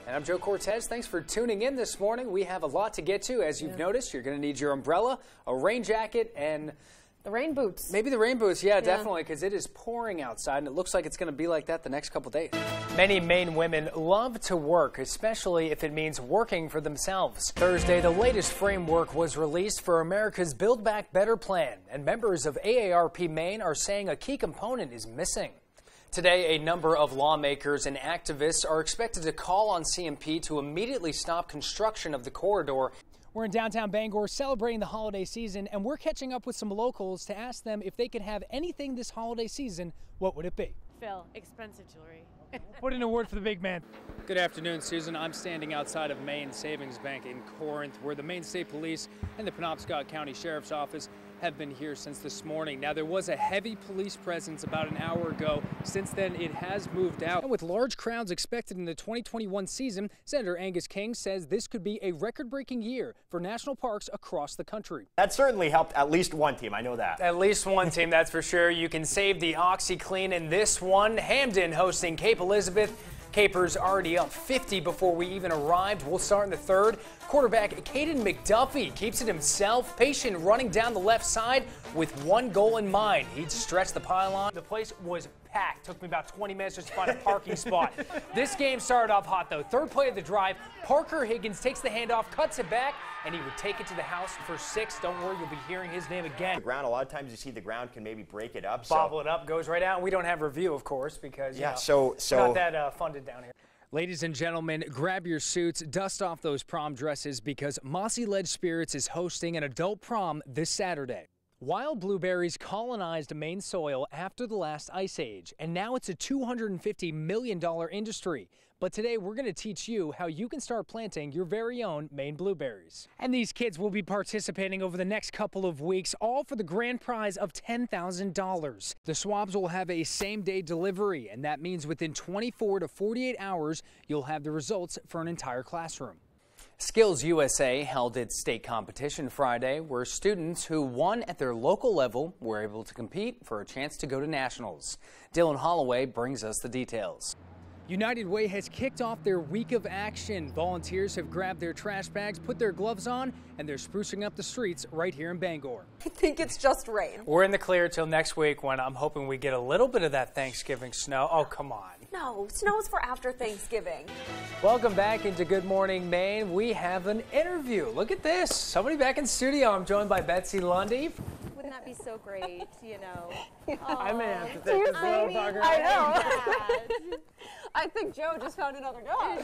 And I'm Joe Cortese. Thanks for tuning in this morning. We have a lot to get to. As you've noticed, you're going to need your umbrella, a rain jacket, and the rain boots. Maybe the rain boots, yeah, definitely, because it is pouring outside, and it looks like it's going to be like that the next couple days. Many Maine women love to work, especially if it means working for themselves. Thursday, the latest framework was released for America's Build Back Better plan, and members of AARP Maine are saying a key component is missing. Today, a number of lawmakers and activists are expected to call on CMP to immediately stop construction of the corridor. We're in downtown Bangor celebrating the holiday season, and we're catching up with some locals to ask them if they could have anything this holiday season, what would it be? Phil, expensive jewelry. Put in a word for the big man. Good afternoon, Susan. I'm standing outside of Maine Savings Bank in Corinth, where the Maine State Police and the Penobscot County Sheriff's Office have been here since this morning. Now, there was a heavy police presence about an hour ago. Since then, it has moved out. And with large crowds expected in the 2021 season, Senator Angus King says this could be a record-breaking year for national parks across the country. That certainly helped at least one team, I know that. At least one team, that's for sure. You can save the OxyClean in this one. Hamden hosting Cape Elizabeth. Capers already up 50 before we even arrived. We'll start in the third. Quarterback Caden McDuffie keeps it himself, patient running down the left side with one goal in mind. He'd stretch the pylon. The place was packed. Took me about 20 minutes just to find a parking spot. This game started off hot, though. Third play of the drive, Parker Higgins takes the handoff, cuts it back, and he would take it to the house for 6. Don't worry, you'll be hearing his name again. The ground, a lot of times you see the ground can maybe break it up. Bobble it up, goes right out. And we don't have review, of course, because it's not that funded down here. Ladies and gentlemen, grab your suits, dust off those prom dresses, because Mossy Ledge Spirits is hosting an adult prom this Saturday. Wild blueberries colonized Maine soil after the last ice age, and now it's a $250 million industry. But today we're going to teach you how you can start planting your very own Maine blueberries. And these kids will be participating over the next couple of weeks, all for the grand prize of $10,000. The swabs will have a same-day delivery, and that means within 24 to 48 hours, you'll have the results for an entire classroom. Skills USA held its state competition Friday, where students who won at their local level were able to compete for a chance to go to nationals. Dylan Holloway brings us the details. United Way has kicked off their week of action. Volunteers have grabbed their trash bags, put their gloves on, and they're sprucing up the streets right here in Bangor. I think it's just rain. We're in the clear till next week, when I'm hoping we get a little bit of that Thanksgiving snow. Oh, come on. No, snow is for after Thanksgiving. Welcome back into Good Morning Maine. We have an interview. Look at this. Somebody back in studio. I'm joined by Betsy Lundy. Wouldn't that be so great, you know? I may have to take this little bugger. I know. I think Joe just found another dog.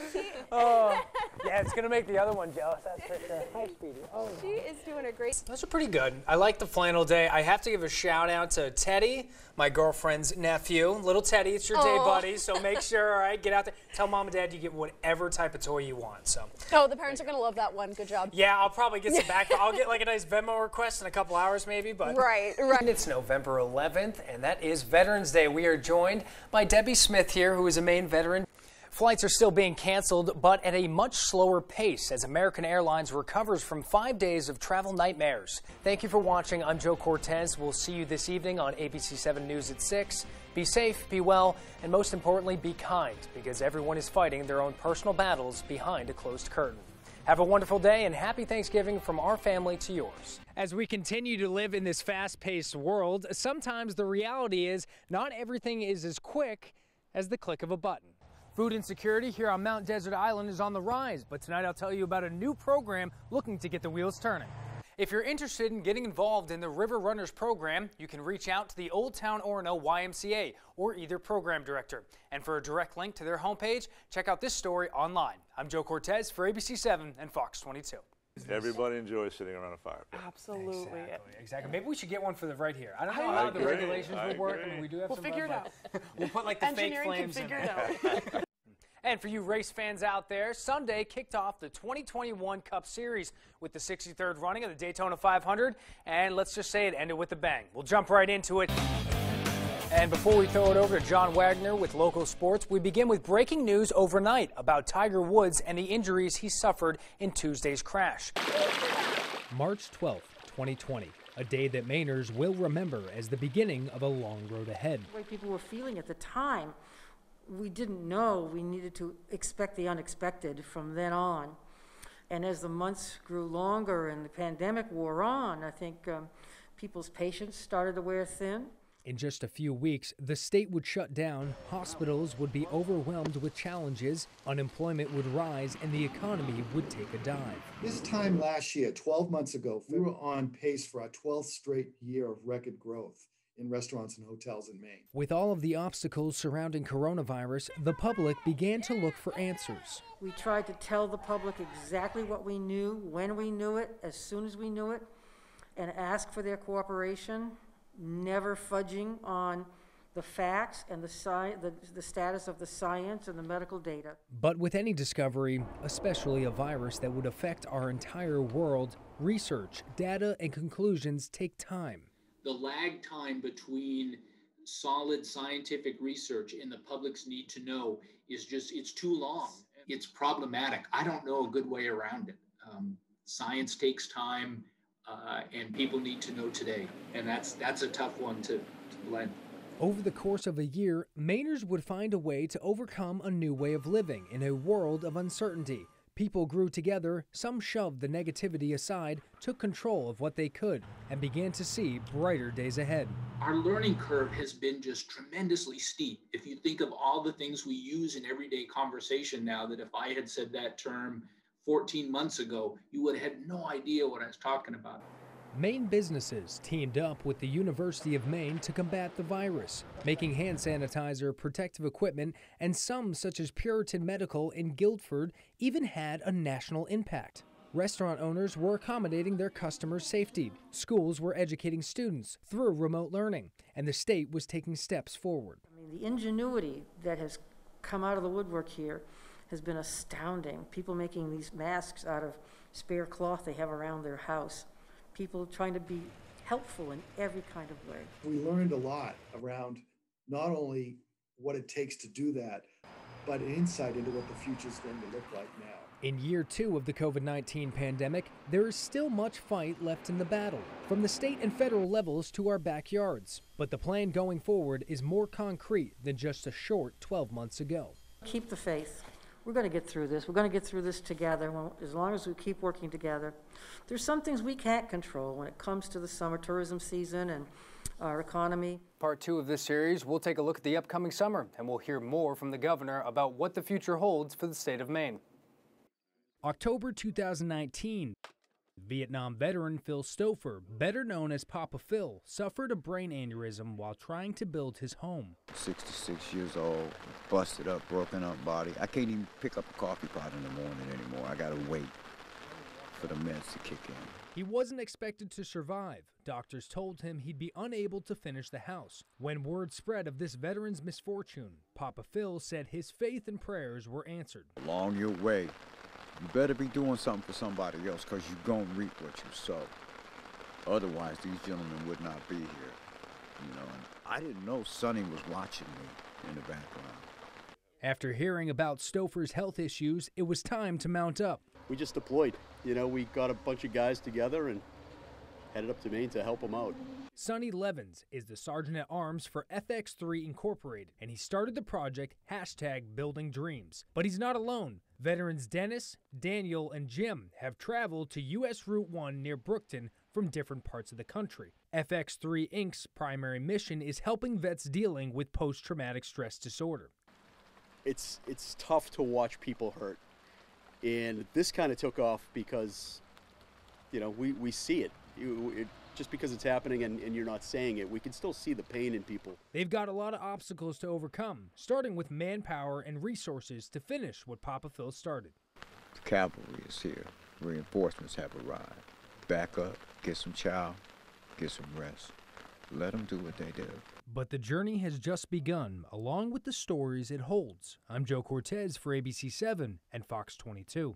Oh, yeah, it's going to make the other one jealous. That's for sure. Hi, Speedy. Oh, she is doing a great... Those are pretty good. I like the flannel day. I have to give a shout out to Teddy, my girlfriend's nephew. Little Teddy, it's your day, buddy. So make sure, all right, get out there. Tell mom and dad you get whatever type of toy you want. So. Oh, the parents are going to love that one. Good job. Yeah, I'll probably get some back. I'll get like a nice Venmo request in a couple hours maybe. But Right. It's November 11th, and that is Veterans Day. We are joined by Debbie Smith here, who is a Maine veteran. Flights are still being canceled, but at a much slower pace as American Airlines recovers from 5 days of travel nightmares. Thank you for watching. I'm Joe Cortese. We'll see you this evening on ABC 7 News at 6. Be safe, be well, and most importantly, be kind, because everyone is fighting their own personal battles behind a closed curtain. Have a wonderful day and happy Thanksgiving from our family to yours. As we continue to live in this fast-paced world, sometimes the reality is not everything is as quick as the click of a button. Food insecurity here on Mount Desert Island is on the rise, but tonight I'll tell you about a new program looking to get the wheels turning. If you're interested in getting involved in the River Runners program, you can reach out to the Old Town Orono YMCA or either program director. And for a direct link to their homepage, check out this story online. I'm Joe Cortese for ABC 7 and Fox 22. Everybody enjoys sitting around a fire. Absolutely. Exactly. Maybe we should get one for the right here. I don't know how the regulations will work. I mean, we do have some. We'll figure it out. We'll put like the fake flames in it. And for you race fans out there, Sunday kicked off the 2021 Cup Series with the 63rd running of the Daytona 500, and let's just say it ended with a bang. We'll jump right into it. And before we throw it over to John Wagner with local sports, we begin with breaking news overnight about Tiger Woods and the injuries he suffered in Tuesday's crash. March 12th, 2020, a day that Mainers will remember as the beginning of a long road ahead. The way people were feeling at the time we didn't know we needed to expect the unexpected from then on. And as the months grew longer and the pandemic wore on, I think people's patience started to wear thin. In just a few weeks, the state would shut down, hospitals would be overwhelmed with challenges, unemployment would rise, and the economy would take a dive. This time last year, 12 months ago, we were on pace for our 12th straight year of record growth in restaurants and hotels in Maine. With all of the obstacles surrounding coronavirus, the public began to look for answers. We tried to tell the public exactly what we knew, when we knew it, as soon as we knew it, and ask for their cooperation, never fudging on the facts and the status of the science and the medical data. But with any discovery, especially a virus that would affect our entire world, research, data, and conclusions take time. The lag time between solid scientific research and the public's need to know is just, it's too long. It's problematic. I don't know a good way around it. Science takes time, and people need to know today. And that's a tough one to blend. Over the course of a year, Mainers would find a way to overcome a new way of living in a world of uncertainty. People grew together, some shoved the negativity aside, took control of what they could, and began to see brighter days ahead. Our learning curve has been just tremendously steep. If you think of all the things we use in everyday conversation now, that if I had said that term 14 months ago, you would have had no idea what I was talking about. Maine businesses teamed up with the University of Maine to combat the virus, making hand sanitizer, protective equipment, and some, such as Puritan Medical in Guildford, even had a national impact. Restaurant owners were accommodating their customers' safety. Schools were educating students through remote learning, and the state was taking steps forward. I mean, the ingenuity that has come out of the woodwork here has been astounding. People making these masks out of spare cloth they have around their house. People trying to be helpful in every kind of way. We learned a lot around not only what it takes to do that, but an insight into what the future is going to look like now. In year 2 of the COVID-19 pandemic, there is still much fight left in the battle, from the state and federal levels to our backyards. But the plan going forward is more concrete than just a short 12 months ago. Keep the faith. We're going to get through this. We're going to get through this together as long as we keep working together. There's some things we can't control when it comes to the summer tourism season and our economy. Part 2 of this series, we'll take a look at the upcoming summer, and we'll hear more from the governor about what the future holds for the state of Maine. October 2019. Vietnam veteran Phil Stouffer, better known as Papa Phil, suffered a brain aneurysm while trying to build his home. 66 years old, busted up, broken up body. I can't even pick up a coffee pot in the morning anymore. I gotta wait for the meds to kick in. He wasn't expected to survive. Doctors told him he'd be unable to finish the house. When word spread of this veteran's misfortune, Papa Phil said his faith and prayers were answered. Along your way, you better be doing something for somebody else, because you're going to reap what you sow. Otherwise, these gentlemen would not be here. You know, and I didn't know Sonny was watching me in the background. After hearing about Stouffer's health issues, it was time to mount up. We just deployed. You know, we got a bunch of guys together and headed up to Maine to help them out. Sonny Levins is the Sergeant at Arms for FX3 Incorporated, and he started the project #BuildingDreams. But he's not alone. Veterans Dennis, Daniel, and Jim have traveled to U.S. Route 1 near Brookton from different parts of the country. FX3 Inc.'s primary mission is helping vets dealing with post-traumatic stress disorder. It's tough to watch people hurt. And this kind of took off because, you know, we see it. Just because it's happening and you're not saying it, we can still see the pain in people. They've got a lot of obstacles to overcome, starting with manpower and resources to finish what Papa Phil started. The cavalry is here. Reinforcements have arrived. Back up, get some chow, get some rest. Let them do what they do. But the journey has just begun, along with the stories it holds. I'm Joe Cortese for ABC7 and Fox 22.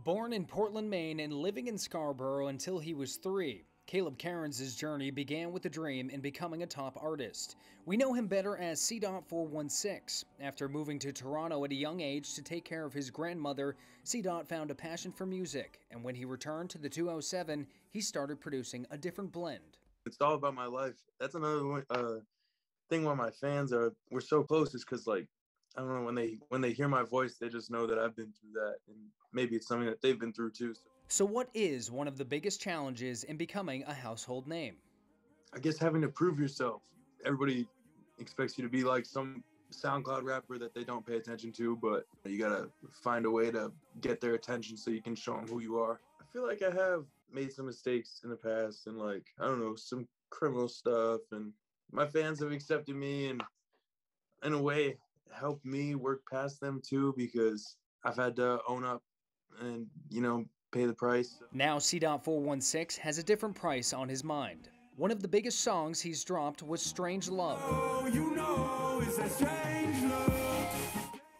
Born in Portland, Maine, and living in Scarborough until he was 3, Caleb Cairns' journey began with a dream in becoming a top artist. We know him better as C.416. After moving to Toronto at a young age to take care of his grandmother, C. found a passion for music, and when he returned to the 207, he started producing a different blend. It's all about my life. That's another one, thing why my fans we're so close is because, like, I don't know, when they hear my voice, they just know that I've been through that, and maybe it's something that they've been through too. So what is one of the biggest challenges in becoming a household name? I guess having to prove yourself. Everybody expects you to be like some SoundCloud rapper that they don't pay attention to, but you gotta find a way to get their attention so you can show them who you are. I feel like I have made some mistakes in the past and, like, I don't know, some criminal stuff, and my fans have accepted me and in a way helped me work past them too, because I've had to own up and, you know, pay the price. Now C.416 has a different price on his mind. One of the biggest songs he's dropped was Strange Love. Oh, you know it's a strange love.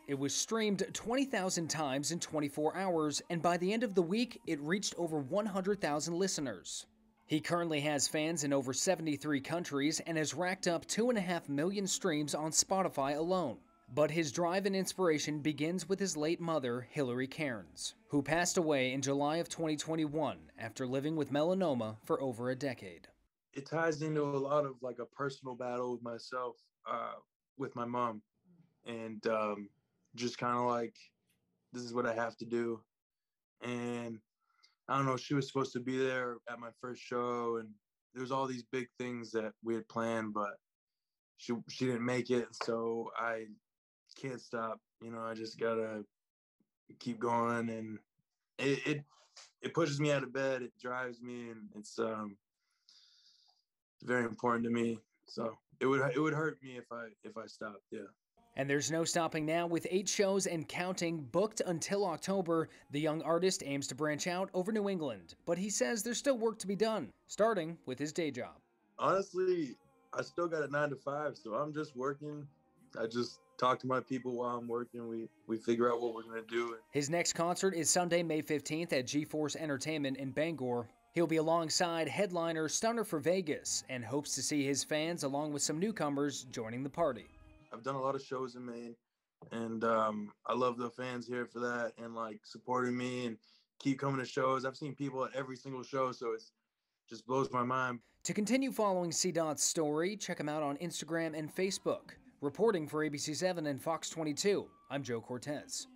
It was streamed 20,000 times in 24 hours, and by the end of the week, it reached over 100,000 listeners. He currently has fans in over 73 countries and has racked up 2.5 million streams on Spotify alone. But his drive and inspiration begins with his late mother, Hillary Cairns, who passed away in July of 2021 after living with melanoma for over a decade. It ties into a lot of, like, a personal battle with myself, with my mom, and just kind of like, this is what I have to do. And I don't know, she was supposed to be there at my first show, and there was all these big things that we had planned, but she didn't make it, so I can't stop. You know, I just gotta keep going, and it pushes me out of bed. It drives me, and it's very important to me. So it would hurt me if I stopped. Yeah. And there's no stopping now. With 8 shows and counting booked until October, the young artist aims to branch out over New England. But he says there's still work to be done, starting with his day job. Honestly, I still got a 9 to 5, so I'm just working. I just talk to my people while I'm working. We figure out what we're going to do. His next concert is Sunday, May 15th at G-Force Entertainment in Bangor. He'll be alongside headliner Stunner for Vegas and hopes to see his fans along with some newcomers joining the party. I've done a lot of shows in Maine, and I love the fans here for that and, like, supporting me and keep coming to shows. I've seen people at every single show, so it just blows my mind. To continue following C.Dot's story, check him out on Instagram and Facebook. Reporting for ABC7 and Fox 22, I'm Joe Cortese.